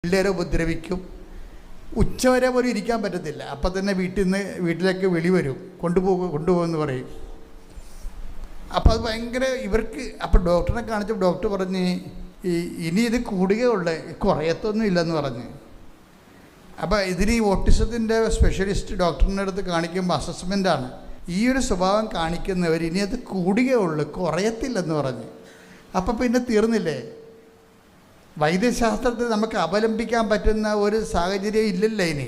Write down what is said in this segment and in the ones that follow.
പിള്ളേരെ ഉപദ്രവിക്കും. ഉച്ചവരെ പോലും ഇരിക്കാൻ പറ്റത്തില്ല. അപ്പം തന്നെ വീട്ടിലേക്ക് വിളി വരും, കൊണ്ടുപോകുമെന്ന് പറയും. അപ്പോൾ അത് ഭയങ്കര ഇവർക്ക്. അപ്പോൾ ഡോക്ടറിനെ കാണിച്ചപ്പോൾ ഡോക്ടർ പറഞ്ഞ് ഇനി ഇത് കൂടുകയുള്ളൂ, കുറയത്തൊന്നും ഇല്ലെന്ന് പറഞ്ഞ്. അപ്പോൾ ഇതിന് ഈ ഓട്ടിസത്തിൻ്റെ സ്പെഷ്യലിസ്റ്റ് ഡോക്ടറിൻ്റെ അടുത്ത് കാണിക്കുമ്പോൾ അസസ്മെൻ്റാണ്. ഈ ഒരു സ്വഭാവം കാണിക്കുന്നവർ ഇനി അത് കൂടുകയുള്ളൂ, കുറയത്തില്ലെന്ന് പറഞ്ഞ്. അപ്പം പിന്നെ തീർന്നില്ലേ? വൈദ്യശാസ്ത്രത്തിൽ നമുക്ക് അവലംബിക്കാൻ പറ്റുന്ന ഒരു സാഹചര്യം ഇല്ലല്ലോ ഇനി.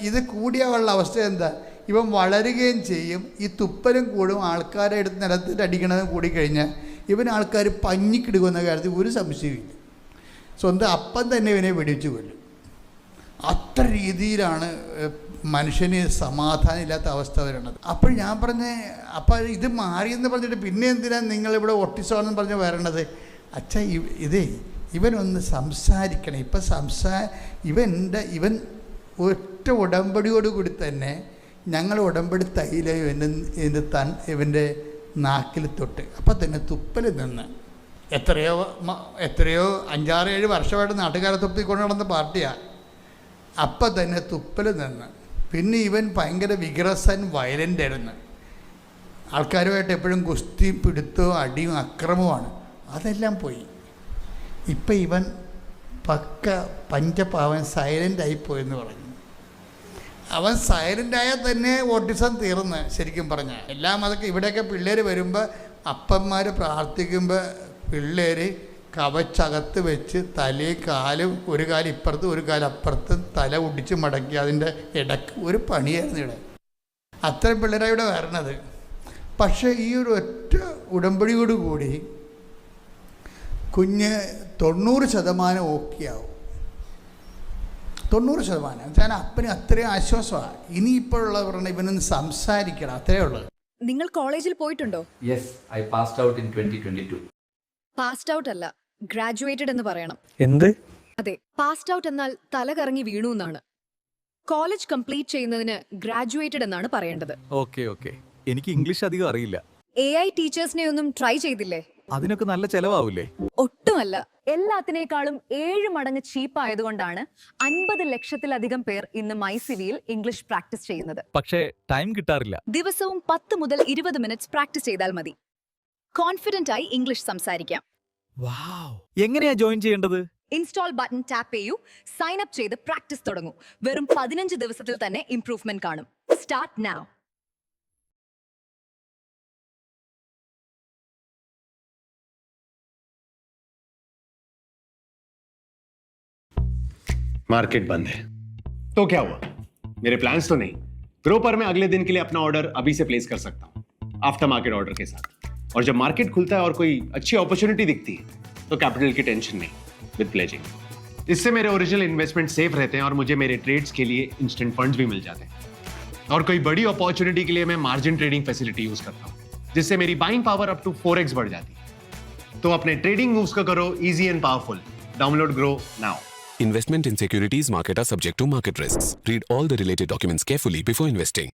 ഇത് കൂടിയുള്ള അവസ്ഥ എന്താ? ഇവൻ വളരുകയും ചെയ്യും, ഈ തുപ്പലും കൂടും, ആൾക്കാരെ എടുത്ത് നിലത്തിട്ട് അടിക്കണതും കൂടിക്കഴിഞ്ഞാൽ ആൾക്കാർ പഞ്ഞിക്കിടുക്കുന്ന കാര്യത്തിൽ ഒരു സംശയമില്ല. സ്വന്തം അപ്പം തന്നെ ഇവനെ വെടിവെച്ച് കൊല്ലും. അത്ര രീതിയിലാണ് മനുഷ്യന് സമാധാനം ഇല്ലാത്ത അവസ്ഥ വരണത്. അപ്പോൾ ഞാൻ പറഞ്ഞേ, അപ്പോൾ ഇത് മാറിയെന്ന് പറഞ്ഞിട്ട് പിന്നെ എന്തിനാണ് നിങ്ങളിവിടെ ഒട്ടിസമാണെന്ന് പറഞ്ഞ് വരണത്? അച്ഛാ ഇവനൊന്ന് സംസാരിക്കണം. ഇപ്പം ഇവൻ ഒറ്റ ഉടമ്പടിയോടുകൂടി തന്നെ ഞങ്ങൾ ഉടമ്പടി തൈലം ഇവൻ്റെ നാക്കിൽ തൊട്ട് അപ്പം തന്നെ തുപ്പൽ നിന്ന് എത്രയോ 5-6-7 വർഷമായിട്ട് നാട്ടുകാരെ തുപ്പിക്കൊണ്ട് നടന്ന പാർട്ടിയാണ്. അപ്പം തന്നെ തുപ്പൽ നിന്ന്. പിന്നെ ഇവൻ ഭയങ്കര വിഗ്രസൻ വയലൻ്റ് ആയിരുന്നു. ആൾക്കാരുമായിട്ട് എപ്പോഴും ഗുസ്തിയും പിടുത്തവും അടിയും അക്രമവുമാണ്. അതെല്ലാം പോയി. ഇപ്പം ഇവൻ പക്ക പഞ്ചപാവൻ സൈലൻ്റായിപ്പോയെന്ന് പറഞ്ഞു. അവൻ സൈലൻ്റായാൽ തന്നെ ഓട്ടിസം തീർന്ന്. ശരിക്കും പറഞ്ഞാൽ എല്ലാം അതൊക്കെ ഇവിടെയൊക്കെ പിള്ളേർ വരുമ്പോൾ അപ്പന്മാർ പ്രാർത്ഥിക്കുമ്പോൾ പിള്ളേർ കവച്ചകത്ത് വെച്ച് തലയും കാലും ഒരു കാലം ഇപ്പുറത്തും ഒരു കാലം അപ്പുറത്തും തല ഒടിച്ച് മടക്കി അതിൻ്റെ ഇടയ്ക്ക് ഒരു പണിയായിരുന്നു ഇവിടെ. അത്രയും പിള്ളേരാണ് ഇവിടെ വരണത്. പക്ഷേ ഈ ഒരു ഒറ്റ ഉടമ്പടിയോടുകൂടി കുഞ്ഞ് 90% ഓക്കെയാവും. 90%. ഞാൻ അപ്പന് അത്രയും ആശ്വാസമാണ്. ഇനിയിപ്പോഴുള്ള പറഞ്ഞാൽ ഇവനൊന്ന് സംസാരിക്കണം, അത്രയേ ഉള്ളൂ. നിങ്ങൾ കോളേജിൽ പോയിട്ടുണ്ടോ? Yes, I passed out in 2022. Passed out അല്ല, ഗ്രാജുവേറ്റഡ് എന്ന് പറയണം. എന്ത്? അതെ, പാസ്ഡ് ഔട്ട് എന്നാൽ തല കറങ്ങി വീണു എന്നാണ്. കോളേജ് കംപ്ലീറ്റ് ചെയ്യുന്നതിന് ഗ്രാജുവേറ്റഡ് എന്നാണ് പറയേണ്ടത്. ഓക്കെ. എനിക്ക് ഇംഗ്ലീഷ് അധികം അറിയില്ല. AI ടീച്ചേഴ്സിനെ ഒന്നും ട്രൈ ചെയ്തില്ലേ? അതിനൊക്കെ നല്ല ചെലവാവൂലേ? ഒട്ടുമല്ല. എല്ലാത്തിനേക്കാളും 7 മടങ്ങ് ചീപ്പ് ആയതുകൊണ്ടാണ് 50 ലക്ഷത്തിലധികം പേർ ഇന്ന് മൈസിവിയിൽ ഇംഗ്ലീഷ് പ്രാക്ടീസ് ചെയ്യുന്നത്. പക്ഷേ ടൈം കിട്ടാറില്ല. ദിവസവും 10 മുതൽ 20 മിനിറ്റ്സ് പ്രാക്ടീസ് ചെയ്താൽ മതി. കോൺഫിഡന്റ് ആയി ഇംഗ്ലീഷ് സംസാരിക്കാം. എങ്ങനെയാ ജോയിൻ ചെയ്യേണ്ടത്? ഇൻസ്റ്റാൾ ബട്ടൺ ടാപ്പ് ചെയ്യൂ, സൈൻ അപ്പ് ചെയ്ത് പ്രാക്ടീസ് തുടങ്ങൂ. വെറും 15 ദിവസത്തിൽ തന്നെ ഇംപ്രൂവ്മെന്റ് കാണും. Start now. मार्केट बंद है तो क्या हुआ? मेरे प्लान्स तो नहीं। ग्रो पर मैं अगले दिन के लिए अपना ऑर्डर अभी से प्लेस कर सकता हूँ आफ्टर मार्केट ऑर्डर के साथ। और जब मार्केट खुलता है और कोई अच्छी अपॉर्चुनिटी दिखती है तो कैपिटल की टेंशन नहीं, विद प्लेजिंग। इससे मेरे ओरिजिनल इन्वेस्टमेंट सेफ रहते हैं और मुझे मेरे ट्रेड्स के लिए इंस्टेंट फंड्स भी मिल जाते हैं। और कोई बड़ी अपॉर्चुनिटी के लिए मैं मार्जिन ट्रेडिंग फैसिलिटी यूज करता हूँ, जिससे मेरी buying power up to 4x बढ़ जाती है। तो अपने ट्रेडिंग मूव्स को करो easy and powerful. Download grow now. Investment in securities market are subject to market risks. Read all the related documents carefully before investing.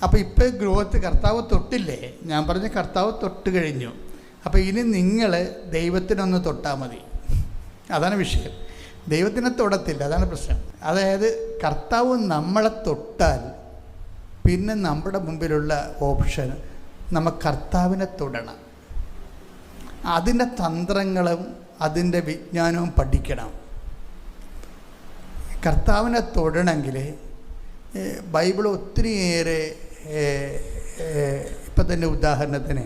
അപ്പോൾ ഇപ്പോൾ ഗ്രോത്ത് കർത്താവ് തൊട്ടില്ലേ? ഞാൻ പറഞ്ഞ കർത്താവ് തൊട്ട് കഴിഞ്ഞു. അപ്പോൾ ഇനി നിങ്ങൾ ദൈവത്തിനൊന്ന് തൊട്ടാൽ മതി. അതാണ് വിഷയം. ദൈവത്തിനെ തൊടത്തില്ല, അതാണ് പ്രശ്നം. അതായത് കർത്താവ് നമ്മളെ തൊട്ടാൽ പിന്നെ നമ്മുടെ മുമ്പിലുള്ള ഓപ്ഷൻ നമുക്ക് കർത്താവിനെ തൊടണം. അതിൻ്റെ തന്ത്രങ്ങളും അതിൻ്റെ വിജ്ഞാനവും പഠിക്കണം. കർത്താവിനെ തൊടണമെങ്കിൽ ബൈബിൾ ഒത്തിരിയേറെ ഇപ്പം തന്നെ ഉദാഹരണത്തിന്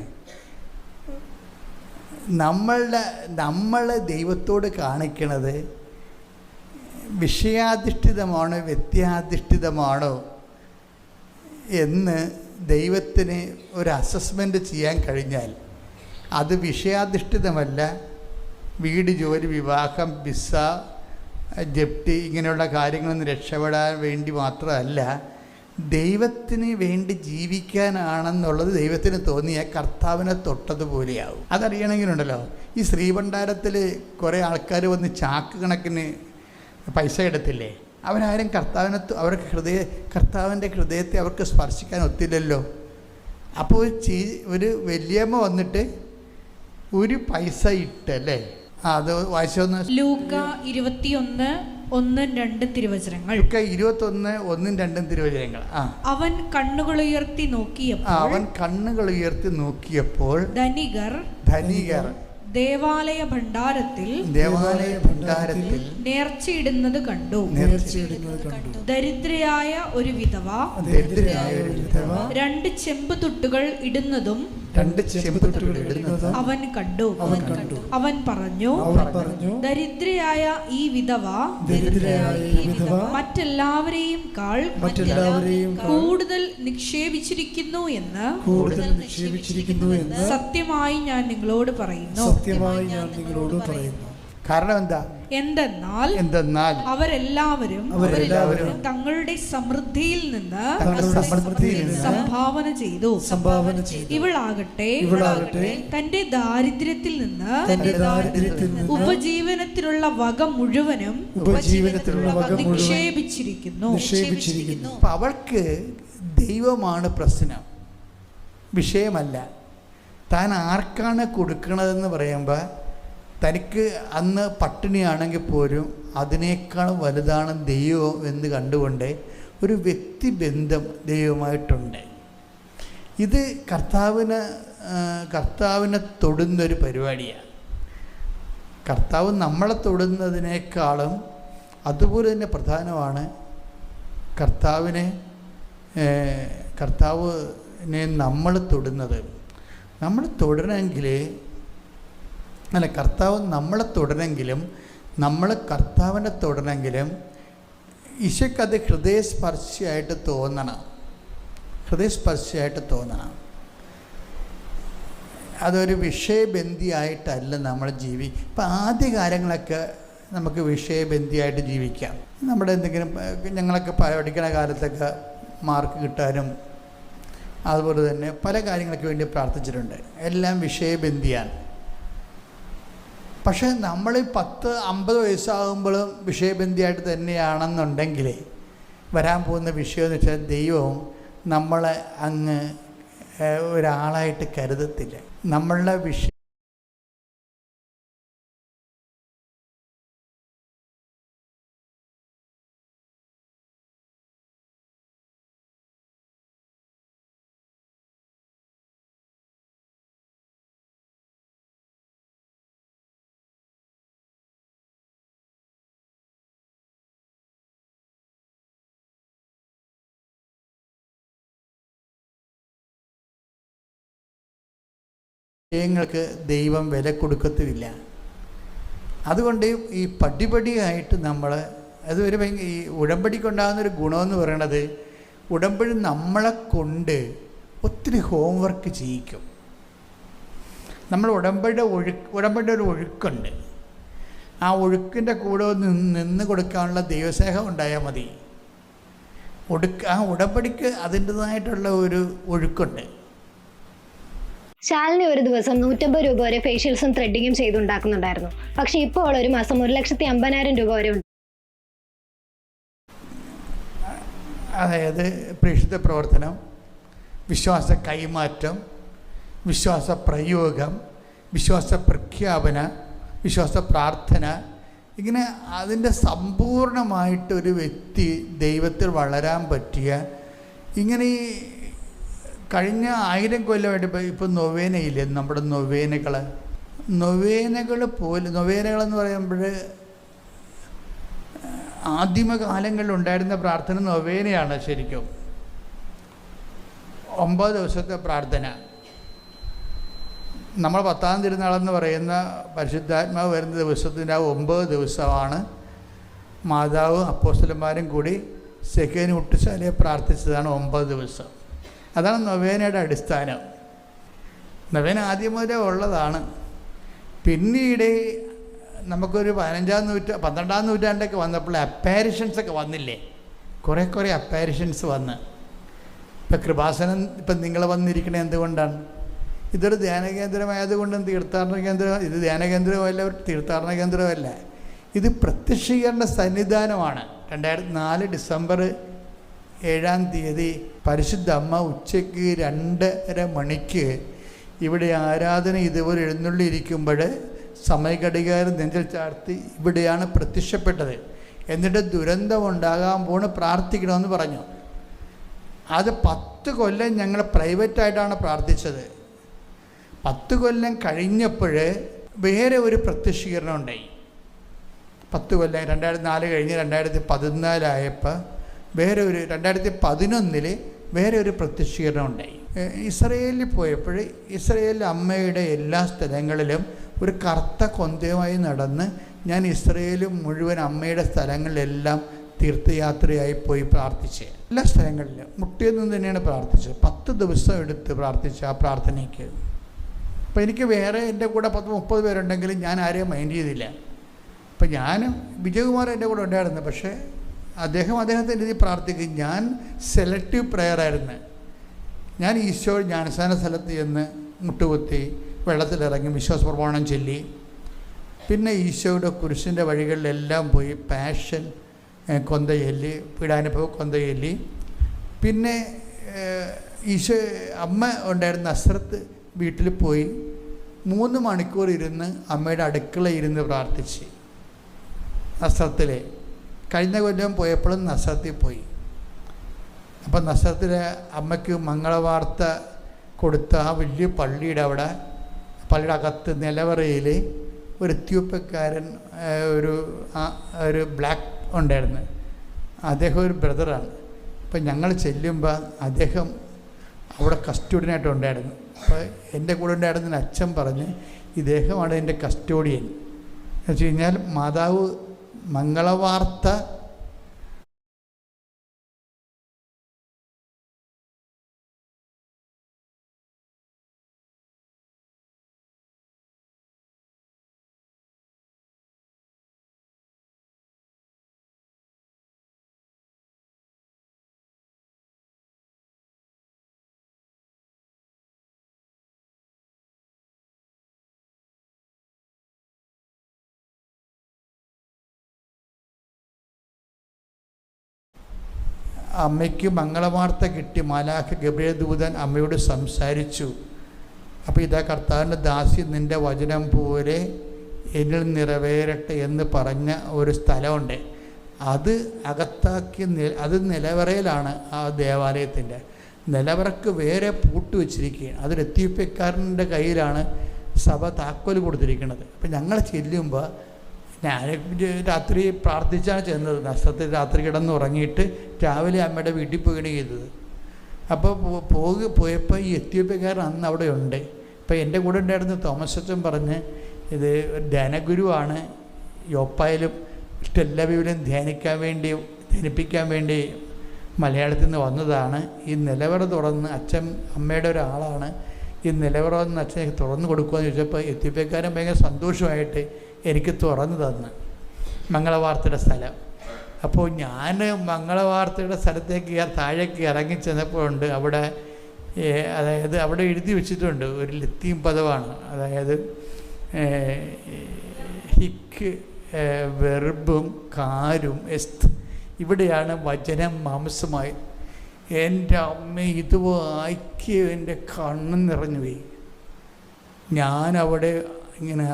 നമ്മൾ ദൈവത്തോട് കാണിക്കണത് വിഷയാധിഷ്ഠിതമാണോ വ്യക്തിയാധിഷ്ഠിതമാണോ എന്ന് ദൈവത്തിന് ഒരു അസസ്മെൻ്റ് ചെയ്യാൻ കഴിഞ്ഞാൽ അത് വിഷയാധിഷ്ഠിതമല്ല. വീട്, ജോലി, വിവാഹം, വിസ, ജപ്തി ഇങ്ങനെയുള്ള കാര്യങ്ങളൊന്നും രക്ഷപ്പെടാൻ വേണ്ടി മാത്രമല്ല, ദൈവത്തിന് വേണ്ടി ജീവിക്കാനാണെന്നുള്ളത് ദൈവത്തിന് തോന്നിയ കർത്താവിനെ തൊട്ടതുപോലെയാവും. അതറിയണമെങ്കിലുണ്ടല്ലോ, ഈ ശ്രീഭണ്ഡാരത്തിൽ കുറേ ആൾക്കാർ വന്ന് ചാക്ക് കണക്കിന് പൈസ എടുത്തില്ലേ? അവരാരും അവർക്ക് കർത്താവിൻ്റെ ഹൃദയത്തെ അവർക്ക് സ്പർശിക്കാൻ ഒത്തില്ലല്ലോ. അപ്പോൾ ഒരു വലിയമ്മ വന്നിട്ട് ഒരു പൈസ ഇട്ടല്ലേ. അത് വായിച്ചോന്ന്. ലൂക്ക 21:1-2 തിരുവചനങ്ങൾ. 21:1-2 തിരുവചനങ്ങൾ. അവൻ കണ്ണുകളുയർത്തി നോക്കിയപ്പോൾ ധനികർ ദേവാലയ ഭണ്ഡാരത്തിൽ നേർച്ചയിടുന്നത് കണ്ടു. ദരിദ്രയായ ഒരു വിധവ 2 ചെമ്പ് തുട്ടുകൾ ഇടുന്നതും അവൻ കണ്ടു. അവൻ പറഞ്ഞു, ദരിദ്രയായ ഈ വിധവ മറ്റെല്ലാവരെയും കൂടുതൽ നിക്ഷേപിച്ചിരിക്കുന്നു എന്ന് സത്യമായി ഞാൻ നിങ്ങളോട് പറയുന്നു. കാരണം എന്തെന്നാൽ അവരെല്ലാവരും തങ്ങളുടെ സമൃദ്ധിയിൽ നിന്ന് സംഭാവന ചെയ്തു. ഇവളാകട്ടെ തന്റെ ദാരിദ്ര്യത്തിൽ നിന്ന് ഉപജീവനത്തിനുള്ള വക മുഴുവനും നിക്ഷേപിച്ചിരിക്കുന്നു. അവൾക്ക് ദൈവമാണ് പ്രശ്നം, വിഷയമല്ല. താൻ ആർക്കാണ് കൊടുക്കണതെന്ന് പറയുമ്പോൾ തനിക്ക് അന്ന് പട്ടിണിയാണെങ്കിൽ പോലും അതിനേക്കാൾ വലുതാണ് ദൈവം എന്ന് കണ്ടുകൊണ്ട് ഒരു വ്യക്തിബന്ധം ദൈവമായിട്ടുണ്ട്. ഇത് കർത്താവിനെ തൊടുന്നൊരു പരിപാടിയാണ്. കർത്താവ് നമ്മളെ തൊടുന്നതിനേക്കാളും അതുപോലെ തന്നെ പ്രധാനമാണ് കർത്താവിനെ നമ്മൾ തൊടുന്നത്. നമ്മൾ തൊടണമെങ്കിൽ കർത്താവ് നമ്മളെ തൊടണമെങ്കിലും നമ്മൾ കർത്താവിനെ തൊടണമെങ്കിലും ഈശോയ്ക്കത് ഹൃദയസ്പർശിയായിട്ട് തോന്നണം. അതൊരു വിഷയബന്ധിയായിട്ടല്ല നമ്മൾ ഇപ്പം ആദ്യ കാര്യങ്ങളൊക്കെ നമുക്ക് വിഷയബന്ധിയായിട്ട് ജീവിക്കാം. നമ്മുടെ എന്തെങ്കിലും ഞങ്ങളൊക്കെ പഠിക്കുന്ന കാലത്തൊക്കെ മാർക്ക് കിട്ടാനും അതുപോലെ തന്നെ പല കാര്യങ്ങൾക്ക് വേണ്ടി പ്രാർത്ഥിച്ചിട്ടുണ്ട്. എല്ലാം വിഷയബന്ധിയാണ്. പക്ഷേ നമ്മൾ 10-50 വയസ്സാകുമ്പോഴും വിഷയബന്ധിയായിട്ട് തന്നെയാണെന്നുണ്ടെങ്കിൽ വരാൻ പോകുന്ന വിഷയം എന്ന് വെച്ചാൽ ദൈവം നമ്മളെ അങ്ങ് ഒരാളായിട്ട് കരുതത്തില്ല. നമ്മളുടെ വിഷയങ്ങൾക്ക് ദൈവം വില കൊടുക്കത്തുമില്ല. അതുകൊണ്ട് ഈ പടിപടിയായിട്ട് അതൊരു ഈ ഉടമ്പടിക്കുണ്ടാകുന്നൊരു ഗുണമെന്ന് പറയണത്, ഉടമ്പടി നമ്മളെ കൊണ്ട് ഒത്തിരി ഹോംവർക്ക് ചെയ്യിക്കും. നമ്മൾ ഉടമ്പടിയുടെ ഒരു ഒഴുക്കുണ്ട്. ആ ഒഴുക്കിൻ്റെ കൂടെ നിന്ന് കൊടുക്കാനുള്ള ദൈവസ്നേഹം ഉണ്ടായാൽ മതി. ആ ഉടമ്പടിക്ക് അതിൻ്റെതായിട്ടുള്ള ഒരു ഒഴുക്കുണ്ട്. ശാലിനി ഒരു ദിവസം 150 രൂപ വരെ ഫേഷ്യൽസും ത്രെഡിങ്ങും ചെയ്തുണ്ടാക്കുന്നുണ്ടായിരുന്നു. പക്ഷെ ഇപ്പോൾ ഒരു മാസം 1,50,000 രൂപ വരെ ഉണ്ട്. അതായത് പ്രേക്ഷിത പ്രവർത്തനം, വിശ്വാസ കൈമാറ്റം, വിശ്വാസ പ്രയോഗം, വിശ്വാസ പ്രഖ്യാപന, വിശ്വാസ പ്രാർത്ഥന, ഇങ്ങനെ അതിൻ്റെ സമ്പൂർണമായിട്ടൊരു വ്യക്തി ദൈവത്തിൽ വളരാൻ പറ്റിയ, ഇങ്ങനെ ഈ കഴിഞ്ഞ 1000 കൊല്ലമായിട്ട് ഇപ്പം നൊവേനയില്ലേ, നമ്മുടെ നൊവേനകളെന്ന് പറയുമ്പോൾ ആദിമകാലങ്ങളിൽ ഉണ്ടായിരുന്ന പ്രാർത്ഥന നൊവേനയാണ്. ശരിക്കും 9 ദിവസത്തെ പ്രാർത്ഥന. നമ്മൾ 10-ാം തിരുനാളെന്ന് പറയുന്ന പരിശുദ്ധാത്മാവ് വരുന്ന ദിവസത്തിൻ്റെ 9 ദിവസമാണ് മാതാവും അപ്പോസ്തലന്മാരും കൂടി സെക്കേന് ഉട്ടുശാലയെ പ്രാർത്ഥിച്ചതാണ് 9 ദിവസം. അതാണ് നൊവേനയുടെ അടിസ്ഥാനം. നൊവേന ആദ്യം മുതലേ ഉള്ളതാണ്. പിന്നീട് നമുക്കൊരു 12-ാം നൂറ്റാണ്ടൊക്കെ വന്നപ്പോൾ അപ്പാരിഷൻസൊക്കെ വന്നില്ലേ, കുറേ അപ്പാരിഷൻസ് വന്ന്. ഇപ്പം കൃപാസനം ഇപ്പം നിങ്ങൾ വന്നിരിക്കണത് എന്തുകൊണ്ടാണ്? ഇതൊരു ധ്യാനകേന്ദ്രമായതുകൊണ്ടും തീർത്ഥാടന കേന്ദ്രം, ഇത് ധ്യാനകേന്ദ്രമല്ല, തീർത്ഥാടന കേന്ദ്രമല്ല, ഇത് പ്രത്യക്ഷീകരണ സന്നിധാനമാണ്. 2004 ഡിസംബർ 7-ാം തീയതി പരിശുദ്ധ അമ്മ ഉച്ചയ്ക്ക് 2:30 മണിക്ക് ഇവിടെ ആരാധന ഇതുപോലെ എഴുന്നള്ളിയിരിക്കുമ്പോൾ സമയഘടികാരം നെഞ്ചിൽ ചാർത്തി ഇവിടെയാണ് പ്രത്യക്ഷപ്പെട്ടത്. എന്നിട്ട് ദുരന്തം ഉണ്ടാകാൻ പോണ് പ്രാർത്ഥിക്കണമെന്ന് പറഞ്ഞു. അത് 10 കൊല്ലം ഞങ്ങൾ പ്രൈവറ്റായിട്ടാണ് പ്രാർത്ഥിച്ചത്. 10 കൊല്ലം കഴിഞ്ഞപ്പോൾ വേറെ ഒരു പ്രത്യക്ഷീകരണം ഉണ്ടായി. 10 കൊല്ലം 2004 കഴിഞ്ഞ് 2014 ആയപ്പോൾ വേറെ ഒരു 2011 വേറെ ഒരു പ്രത്യക്ഷീകരണം ഉണ്ടായി. ഇസ്രയേലിൽ പോയപ്പോൾ ഇസ്രയേലിലെ അമ്മയുടെ എല്ലാ സ്ഥലങ്ങളിലും ഒരു കറുത്ത കൊന്തയുമായി നടന്ന് ഞാൻ ഇസ്രയേൽ മുഴുവൻ അമ്മയുടെ സ്ഥലങ്ങളിലെല്ലാം തീർത്ഥയാത്രയായി പോയി പ്രാർത്ഥിച്ച് എല്ലാ സ്ഥലങ്ങളിലും മുട്ടിയെന്ന് തന്നെയാണ് പ്രാർത്ഥിച്ചത്. 10 ദിവസം എടുത്ത് പ്രാർത്ഥിച്ച ആ പ്രാർത്ഥനയ്ക്ക്. അപ്പോൾ എനിക്ക് വേറെ എൻ്റെ കൂടെ 10-30 പേരുണ്ടെങ്കിലും ഞാൻ ആരെയും മൈൻഡ് ചെയ്തില്ല. അപ്പം ഞാനും വിജയകുമാർ എൻ്റെ കൂടെ ഉണ്ടായിരുന്നു. പക്ഷേ അദ്ദേഹത്തിൻ്റെ രീതി പ്രാർത്ഥിക്കും. ഞാൻ സെലക്റ്റീവ് പ്രെയറായിരുന്നു. ഞാൻ ഈശോ ജ്ഞാനസ്ഥാന സ്ഥലത്ത് ചെന്ന് മുട്ടുകുത്തി വെള്ളത്തിലിറങ്ങി വിശ്വാസപ്രമാണം ചൊല്ലി, പിന്നെ ഈശോയുടെ കുരിശിൻ്റെ വഴികളിലെല്ലാം പോയി പാഷൻ കൊന്ത ചൊല്ലി, പീഡാനുഭവ കൊന്ത ചൊല്ലി. പിന്നെ ഈശോ അമ്മ ഉണ്ടായിരുന്ന നസ്രത്ത് വീട്ടിൽ പോയി 3 മണിക്കൂർ ഇരുന്ന് അമ്മയുടെ അടുക്കളയിൽ ഇരുന്ന് പ്രാർത്ഥിച്ച്. നസ്രത്തിൽ കഴിഞ്ഞ കൊല്ലം പോയപ്പോഴും നസ്രത്തിൽ പോയി. അപ്പം നസ്രത്തിലെ അമ്മയ്ക്ക് മംഗളവാർത്ത കൊടുത്ത ആ വലിയ പള്ളിയുടെ അകത്ത് നിലവറയിൽ ഒരു എത്യോപ്യക്കാരൻ ഒരു ബ്ലാക്ക് ഉണ്ടായിരുന്നു. അദ്ദേഹം ഒരു ബ്രദറാണ്. അപ്പം ഞങ്ങൾ ചെല്ലുമ്പോൾ അദ്ദേഹം അവിടെ കസ്റ്റോഡിയനായിട്ട് ഉണ്ടായിരുന്നു. അപ്പോൾ എൻ്റെ കൂടെ ഉണ്ടായിരുന്ന അച്ഛൻ പറഞ്ഞ് ഇദ്ദേഹമാണ് എൻ്റെ കസ്റ്റോഡിയൻ. എന്ന് വെച്ച് കഴിഞ്ഞാൽ മാതാവ് മംഗളവാർത്ത അമ്മയ്ക്ക് മംഗളവാർത്ത കിട്ടി. മാലാഖ ഗബ്രിയേൽ ദൂതൻ അമ്മയോട് സംസാരിച്ചു. അപ്പോൾ ഇതാ കർത്താവിൻ്റെ ദാസി നിൻ്റെ വചനം പോലെ എന്നിൽ നിറവേറട്ടെ എന്ന് പറഞ്ഞ ഒരു സ്ഥലമുണ്ട്. അത് അകത്താക്കി അത് നിലവറയിലാണ്. ആ ദേവാലയത്തിൻ്റെ നിലവറക്ക് വേറെ പൂട്ട് വെച്ചിരിക്കുകയാണ്. അതൊരു എത്യോപ്യക്കാരൻ്റെ കയ്യിലാണ് സഭ താക്കോൽ കൊടുത്തിരിക്കുന്നത്. അപ്പം ഞങ്ങൾ ചെല്ലുമ്പോൾ ഞാൻ രാത്രി പ്രാർത്ഥിച്ചാണ് ചെന്നത്. നഷ്ടത്തിൽ രാത്രി കിടന്നുറങ്ങിയിട്ട് രാവിലെ അമ്മയുടെ വീട്ടിൽ പോവുകയാണ് ചെയ്തത്. അപ്പോൾ പോയപ്പോൾ ഈ എത്യോപ്യക്കാരൻ അന്ന് അവിടെ ഉണ്ട്. അപ്പോൾ എൻ്റെ കൂടെ ഉണ്ടായിരുന്ന തോമസ് അച്ഛൻ പറഞ്ഞ് ഇത് ധ്യാനഗുരുവാണ്, യോപ്പായിലും ടെല്ലവീവിലും ധ്യാനിപ്പിക്കാൻ വേണ്ടി മലയാളത്തിൽ നിന്ന് വന്നതാണ്. ഈ നിലവറ തുറന്ന് അച്ഛൻ അമ്മയുടെ ഒരാളാണ്. ഈ നിലവറ വന്ന് അച്ഛനെ തുറന്നു കൊടുക്കുമെന്ന് ചോദിച്ചപ്പോൾ എത്യോപ്യക്കാരൻ ഭയങ്കര സന്തോഷമായിട്ട് എനിക്ക് തുറന്നു തന്ന് മംഗളവാർത്തയുടെ സ്ഥലം. അപ്പോൾ ഞാൻ മംഗളവാർത്തയുടെ സ്ഥലത്തേക്ക് താഴേക്ക് ഇറങ്ങി ചെന്നപ്പോഴുണ്ട് അവിടെ അതായത് അവിടെ എഴുതി വെച്ചിട്ടുണ്ട് ഒരു ലത്തീൻ പദമാണ്. അതായത് ഹിക്ക് വെർബും കാരും എസ്ത്. ഇവിടെയാണ് വചനം മാംസമായി. എൻ്റെ അമ്മ ഇത് വായിക്കുക എൻ്റെ കണ്ണ് നിറഞ്ഞു പോയി. ഞാനവിടെ ഇങ്ങനെ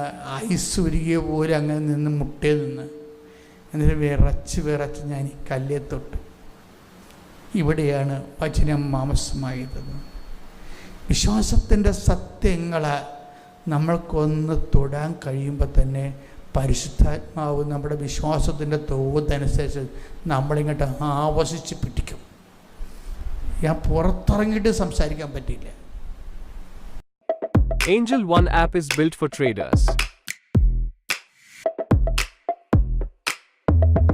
ഐസ് ഉരുകിയ പോലെ അങ്ങനെ നിന്ന് മുട്ടേ നിന്ന് എന്നിട്ട് വിറച്ച് ഞാൻ ഈ കല്ലേ തൊട്ടു. ഇവിടെയാണ് വചനം മാംസമായത്. വിശ്വാസത്തിൻ്റെ സത്യങ്ങളെ നമ്മൾക്കൊന്ന് തൊടാൻ കഴിയുമ്പോൾ തന്നെ പരിശുദ്ധാത്മാവ് നമ്മുടെ വിശ്വാസത്തിൻ്റെ തോതനുസരിച്ച് നമ്മളിങ്ങോട്ട് ആവശിച്ച് പിടിക്കും. ഞാൻ പുറത്തിറങ്ങിയിട്ട് സംസാരിക്കാൻ പറ്റില്ല. Angel One app is built for traders.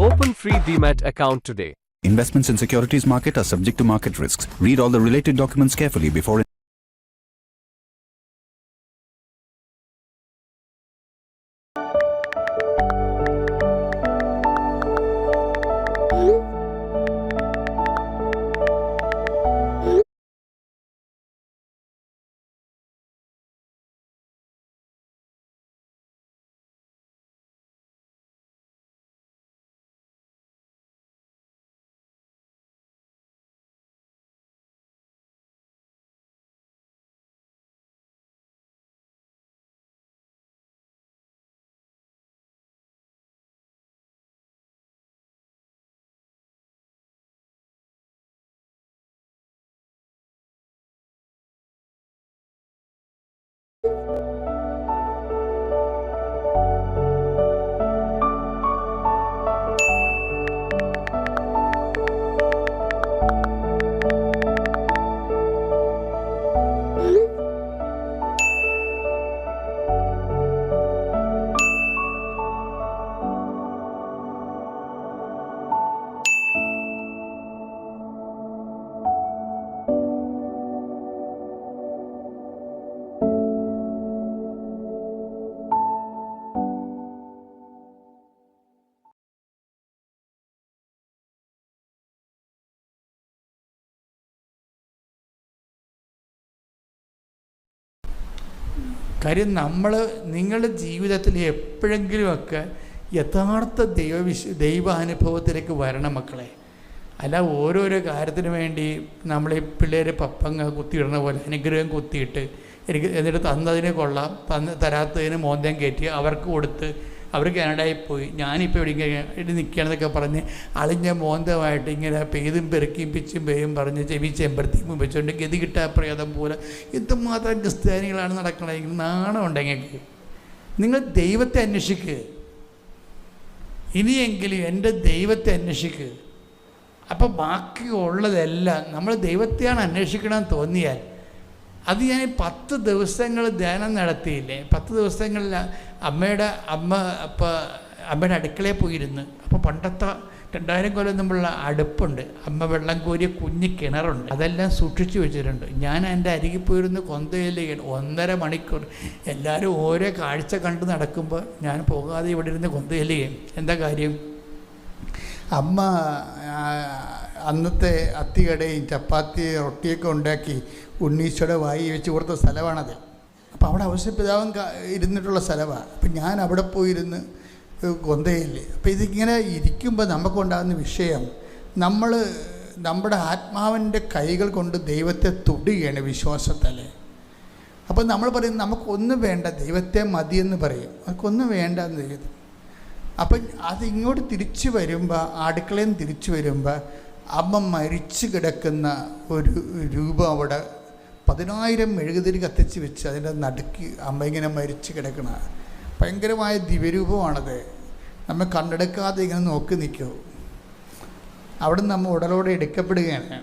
Open free Demat account today. Investments in securities market are subject to market risks. Read all the related documents carefully before കാര്യം നിങ്ങളുടെ ജീവിതത്തിൽ എപ്പോഴെങ്കിലുമൊക്കെ യഥാർത്ഥ ദൈവാനുഭവത്തിലേക്ക് വരണം മക്കളെ. അല്ല ഓരോരോ കാര്യത്തിന് വേണ്ടി നമ്മൾ ഈ പിള്ളേർ പപ്പങ്ങ കുത്തിയിടുന്ന പോലെ അനുഗ്രഹം കുത്തിയിട്ട് എന്നിട്ട് തന്നതിന് കൊള്ളാം, തരാത്തതിന് മോന്തം കയറ്റി അവർക്ക് കൊടുത്ത് അവർ കാനഡയിൽ പോയി, ഞാനിപ്പോൾ ഇവിടെ ഇങ്ങനെ നിൽക്കുകയാണെന്നൊക്കെ പറഞ്ഞ് അളിഞ്ഞ മോന്തമായിട്ട് ഇങ്ങനെ പെയ്തും പെറുക്കിയും പിച്ചും പേയും പറഞ്ഞ് ചെവി ചെമ്പരത്തിയും വെച്ചുകൊണ്ട് ഗതി കിട്ടാ പ്രേതം പോലെ എന്തുമാത്രം ക്രിസ്ത്യാനികളാണ് നടക്കണമെങ്കിൽ നാണം ഉണ്ടെങ്കിൽ നിങ്ങൾ ദൈവത്തെ അന്വേഷിക്കുക. ഇനിയെങ്കിലും എൻ്റെ ദൈവത്തെ അന്വേഷിക്കുക. അപ്പോൾ ബാക്കിയുള്ളതെല്ലാം നമ്മൾ ദൈവത്തെയാണ് അന്വേഷിക്കണമെന്ന് തോന്നിയാൽ അത് ഞാൻ 10 ദിവസങ്ങൾ ധ്യാനം നടത്തിയില്ലേ, 10 ദിവസങ്ങളിൽ അമ്മയുടെ അടുക്കളയിൽ പോയിരുന്നു. അപ്പോൾ പണ്ടത്തെ 2000 കൊല്ലം മുമ്പുള്ള അടുപ്പുണ്ട്, അമ്മ വെള്ളം കോരിയ കുഞ്ഞ് കിണറുണ്ട്, അതെല്ലാം സൂക്ഷിച്ചു വെച്ചിട്ടുണ്ട്. ഞാൻ എൻ്റെ അരികിൽ പോയിരുന്ന് കൊന്തയിലേക്ക് 1.5 മണിക്കൂർ എല്ലാവരും ഓരോ കാഴ്ച കണ്ട് നടക്കുമ്പോൾ ഞാൻ പോകാതെ ഇവിടെ ഇരുന്ന് കൊന്തയിലേക്ക്. എന്താ കാര്യം? അമ്മ അന്നത്തെ അത്തികടയും ചപ്പാത്തി റൊട്ടിയൊക്കെ ഉണ്ടാക്കി ഉണ്ണീശോയുടെ വായി വെച്ച് കൊടുത്ത സ്ഥലമാണത്. അപ്പോൾ അവിടെ ഔസേപ്പിതാവും ഇരുന്നിട്ടുള്ള സ്ഥലമാണ്. അപ്പം ഞാൻ അവിടെ പോയിരുന്ന് കൊന്തയില്ലേ. അപ്പോൾ ഇതിങ്ങനെ ഇരിക്കുമ്പോൾ നമുക്കുണ്ടാകുന്ന വിഷയം, നമ്മുടെ ആത്മാവിൻ്റെ കൈകൾ കൊണ്ട് ദൈവത്തെ തൊടുകയാണ് വിശ്വാസത്തിൽ. അപ്പോൾ നമ്മൾ പറയും നമുക്കൊന്നും വേണ്ട, ദൈവത്തെ മതിയെന്ന് പറയും, നമുക്കൊന്നും വേണ്ട എന്ന് ദൈവം. അപ്പം അതിങ്ങോട്ട് തിരിച്ചു വരുമ്പോൾ, അടുക്കളയിൽ നിന്ന് തിരിച്ചു വരുമ്പോൾ അമ്മ മരിച്ചു കിടക്കുന്ന ഒരു രൂപം അവിടെ 10,000 മെഴുകുതിരി കത്തിച്ച് വെച്ച് അതിൻ്റെ നടുക്ക് അമ്മ ഇങ്ങനെ മരിച്ചു കിടക്കണ ഭയങ്കരമായ ദിവ്യരൂപമാണത്. നമ്മൾ കണ്ടെടുക്കാതെ ഇങ്ങനെ നോക്കി നിൽക്കും. അവിടെ നിന്ന് നമ്മൾ ഉടലോടെ എടുക്കപ്പെടുകയാണ്.